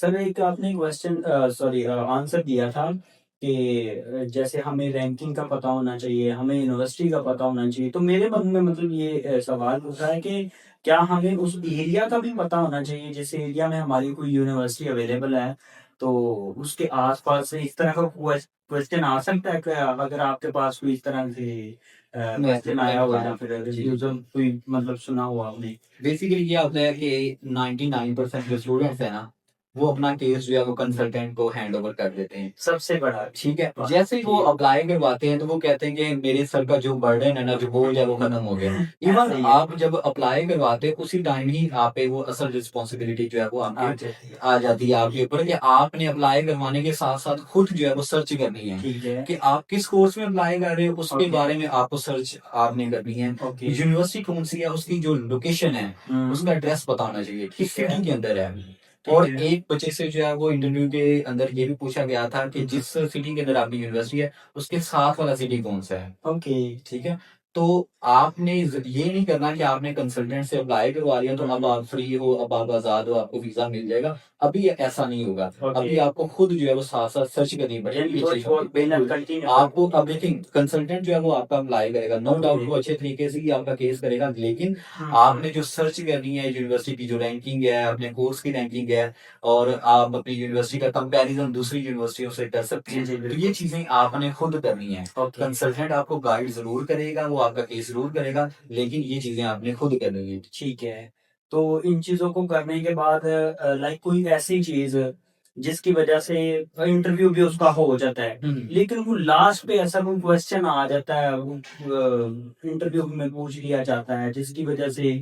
Sir एक आपने question sorry answer दिया था कि जैसे हमें रैंकिंग का पता होना चाहिए, हमें यूनिवर्सिटी का पता होना चाहिए। तो मेरे मन में मतलब ये सवाल उठ रहा है कि क्या हमें उस एरिया का भी पता होना चाहिए, जिस एरिया में हमारी कोई यूनिवर्सिटी अवेलेबल है, तो उसके आस-पास से इस तरह का क्वेश्चन आ सकता है क्या? अगर आपके पास कोई इस तरह से मैं क्वेश्चन मैं आया हो बता रहा या हूँ। फिर जी। रिफ्यूज़ल कोई मतलब सुना हो आपने? बेसिकली क्या होता है कि 99% जो स्टूडेंट्स हैं ना, वो अपना केस जो है वो कंसल्टेंट को हैंड ओवर कर देते हैं। सबसे बड़ा ठीक है? बात जैसे ही वो जी। अप्लाई करवाते हैं तो वो कहते हैं कि मेरे सर का जो बर्डन है ना, जो बोझ है वो खत्म हो गया। इवन ऐसा ही है। आप जब अप्लाई करवाते हैं उसी टाइम ही आप पे वो असल रिस्पॉन्सिबिलिटी जो है वो आ आपके जाती है। आ जाती है आपके ऊपर कि आपने अप्लाई करवाने के साथ-साथ खुद जो है वो सर्च करनी है, ठीक है। कि आप किस कोर्स में अप्लाई कर रहे हो उसके ओके, बारे में आपको सर्च आपने करनी है। ओके। यूनिवर्सिटी कौन-सी है, उसकी जो लोकेशन है, हुँ, उसका एड्रेस पता होना चाहिए, किस ठीक है, सिटी के अंदर है। ठीक और है। एक बच्चे से जो है वो इंटरव्यू के अंदर ये भी पूछा गया था कि जिस सिटी के अंदर आपकी यूनिवर्सिटी है, उसके साथ वाला सिटी कौन-सा है? ओके। ठीक है? तो आपने ये नहीं करना कि आपने कंसल्टेंट से अप्लाई करवा लिया तो अब हुँ, आप फ्री हो, अब आप आज़ाद हो, आपको वीज़ा मिल जाएगा। अभी ऐसा नहीं होगा। ओके। अभी आपको खुद जो है वो साथ-साथ सर्च करनी पड़ेगी यानी ये चीज़ों की। थोड़ी-बहुत मेहनत बिल्कुल। कंटिन्यू आपको करनी अब देखिए कंसल्टेंट जो है वो आपका अप्लाई करेगा। No okay. डाउट वो अच्छे तरीके से ही आपका केस करेगा, लेकिन हुँ, आपने जो सर्च करनी है यूनिवर्सिटी की जो रैंकिंग है, अपने कोर्स की रैंकिंग है और आप अपनी यूनिवर्सिटी का कंपैरिज़न दूसरी यूनिवर्सिटियों से कर सकते जी, हैं। जी, तो ये बिल्कुल। चीज़ें आपने खुद करनी है। ओके, कंसल्टेंट आपको गाइड ज़रूर करेगा, वो आपका केस ज़रूर करेगा, लेकिन ये चीज़ें आपने खुद करनी है। ठीक है। तो इन चीज़ों को करने के बाद लाइक कोई ऐसी चीज़ जिसकी वजह से इंटरव्यू भी उसका हो जाता है, हुँ। लेकिन वो लास्ट पे ऐसा कोई क्वेश्चन आ जाता है, वो इंटरव्यू में पूछ लिया जाता है, जिसकी वजह से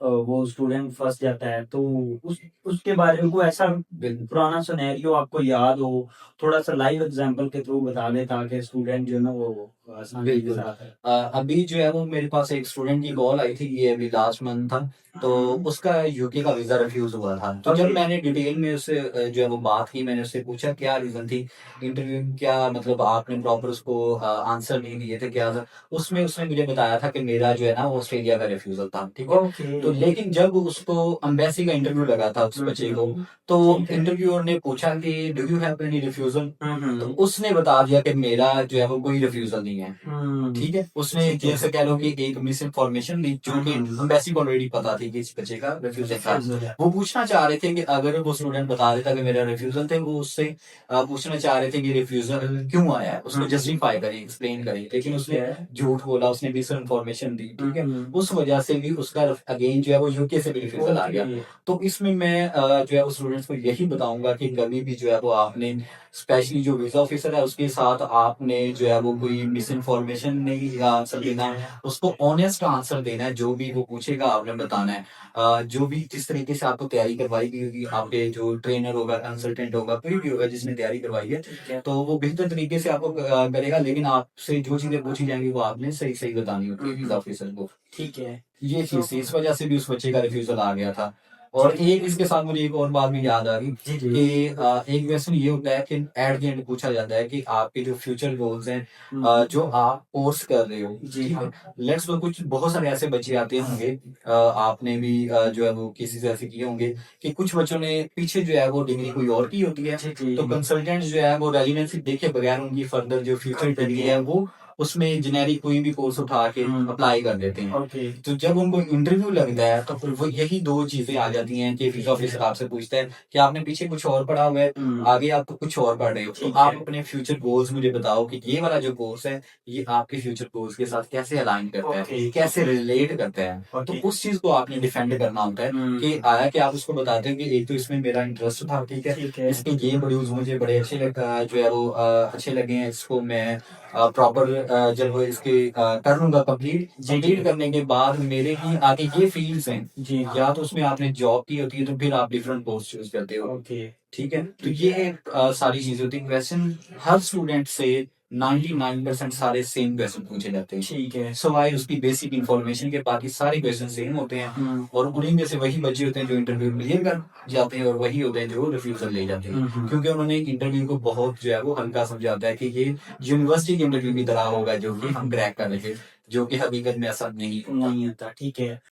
वो स्टूडेंट फँस जाता है। तो उस उसके बारे में कोई ऐसा बिल पुराना सिनेरियो आपको याद हो, थोड़ा-सा लाइव एग्ज़ाम्पल के थ्रू बता दें ताकि स्टूडेंट जो है ना वो आसानी के बिल्कुल। साथ अभी जो है वो मेरे पास एक स्टूडेंट की कॉल आई थी, ये अभी लास्ट मंथ था, तो हुँ, उसका यूके का वीज़ा रिफ्यूज़ हुआ था। तो जब ओके। मैंने डिटेल में उससे जो है वो बात की, मैंने उससे पूछा क्या रीज़न थी, इंटरव्यू में क्या मतलब आपने प्रॉपर उसको आंसर नहीं दिए थे, क्या था? उसमें उसने मुझे बताया था कि मेरा जो है ना वो ऑस्ट्रेलिया का रिफ्यूज़ल था, ठीक है? ओके। तो लेकिन जब उसको एम्बेसी का इंटरव्यू लगा था उस हुँ, बच्चे को, हुँ। तो ठीक है। इंटरव्यूअर ने पूछा कि do you have any refusal? हुँ, तो हुँ। उसने बता दिया कि मेरा जो है वो कोई रिफ्यूज़ल नहीं है। हुँ, ठीक है? उसने ठीक है। जैसे कह लो कि एक मिस इन्फॉर्मेशन दी जो हुँ, कि हुँ। एम्बेसी को ऑलरेडी पता थी कि इस बच्चे का रिफ्यूज़ल था। रिफ्यूज़ल है। वो पूछना चाह रहे थे कि अगर वो स्टूडेंट बता देता कि मेरा रिफ्यूज़ल थे, वो उससे पूछना चाह रहे थे कि रिफ्यूज़ल क्यों आया है? हुँ, उसको हुँ। जस्टिफाई करे, एक्सप्लेन करे। लेकिन ठीक उसने है। झूठ बोला, उसने मिस इन्फॉर्मेशन दी, हुँ, ठीक है? हुँ। उस वजह से भी उसका अगेन जो है वो यूके से भी रिफ्यूज़ल आ गया। ओके। तो इसमें मैं जो है वो स्टूडेंट्स को यही बताऊँगा कि कभी भी जो है वो आपने स्पेशली जो वीज़ा ऑफिसर है उसके साथ आपने जो है वो कोई मिस इन्फॉर्मेशन नहीं आंसर ठीक देना, है। उसको ऑनेस्ट आंसर देना है, जो भी वो पूछेगा आपने बताना है। जो भी जिस तरीके से आपको तैयारी करवाई गई होगी, आपके जो ट्रेनर होगा, कंसल्टेंट होगा, कोई भी होगा जिसने तैयारी करवाई है, ठीक है। तो वो बेहतर तरीके से आपको करेगा, लेकिन आपसे जो चीज़ें पूछी जाएँगी वो आपने सही-सही बतानी होती हुँ, है वीज़ा हुँ। ऑफिसर को। ठीक है। ये तो चीज़ थी, इस वजह से भी उस बच्चे का रिफ्यूज़ल आ गया था। और ठीक एक इसके साथ मुझे एक और बात भी याद आ गई जी, जी। कि एक क्वेश्चन ये होता है कि एट द एंड पूछा जाता है कि आपके जो फ्यूचर गोल्स हैं, हुँ। जो आप कोर्स कर रहे हो, जी ठीक है? हाँ। लेट्स सपोज़ कुछ बहुत सारे ऐसे बच्चे आते होंगे, आपने भी जो है वो किसी से ऐसे किए होंगे कि कुछ बच्चों ने पीछे जो है वो डिग्री कोई और की होती है, जी, तो जी। कंसल्टेंट जो है वो रेज़िडेंसी देखे बगैर उनकी फर्दर जो फ्यूचर कर डिग्री देते है हैं। वो उसमें जेनेरिक कोई भी कोर्स उठा के हुँ। अप्लाई कर देते हैं। ओके। तो जब उनको इंटरव्यू लगता है तो फिर वो यही 2 चीज़ें आ जाती हैं कि वीज़ा ठीक है। ऑफिसर आपसे पूछता है कि आपने पीछे कुछ और पढ़ा हुआ है, हुँ। आगे आप कुछ और पढ़ रहे हो। तो ठीक आप है। अपने फ्यूचर गोल्स मुझे बताओ कि ये वाला जो कोर्स है, ये आपके फ्यूचर गोल्स के साथ कैसे अलाइन करता है, ओके, ठीक कैसे है। रिलेट करता है। तो ओके। उस चीज़ को आपने डिफेंड करना होता है कि हुँ। हालाँकि आप उसको बताते हो कि एक तो इसमें मेरा इंटरेस्ट था, ठीक है। ठीक है। इसके ये मॉड्यूल्स मुझे बड़े अच्छे जो है वो अच्छे लगे हैं। इसको मैं प्रॉपर जब इसके कर लूँगा कंप्लीट, जी, कंप्लीट जी। करने के बाद मेरे ही आगे ये फ़ील्ड्स हैं, जी हाँ। या तो उसमें आपने जॉब की होती है तो फिर आप डिफरेंट कोर्स चूज़ करते हो, ओके। ठीक है? तो ठीक ये है। सारी चीज़ें होती हैं। क्वेश्चन हर स्टूडेंट से 99% सारे सेम क्वेश्चन पूछे जाते हैं। ठीक है। सिवाय उसकी बेसिक इन्फॉर्मेशन के, बाकी सारे क्वेश्चन सेम होते हैं हुँ। और उन्हीं में से वही बच्चे होते हैं जो इंटरव्यू क्लियर कर जाते हैं और वही होते हैं जो रिफ्यूज़ल ले जाते हैं। हुँ, हुँ। क्योंकि उन्होंने इंटरव्यू को बहुत जो है वो हल्का समझा होता है कि ये यूनिवर्सिटी के इंटरव्यू की तरह होगा जो कि हम क्रैक कर लेंगे, जो कि हकीकत में ऐसा नहीं होता। नहीं होता, ठीक है।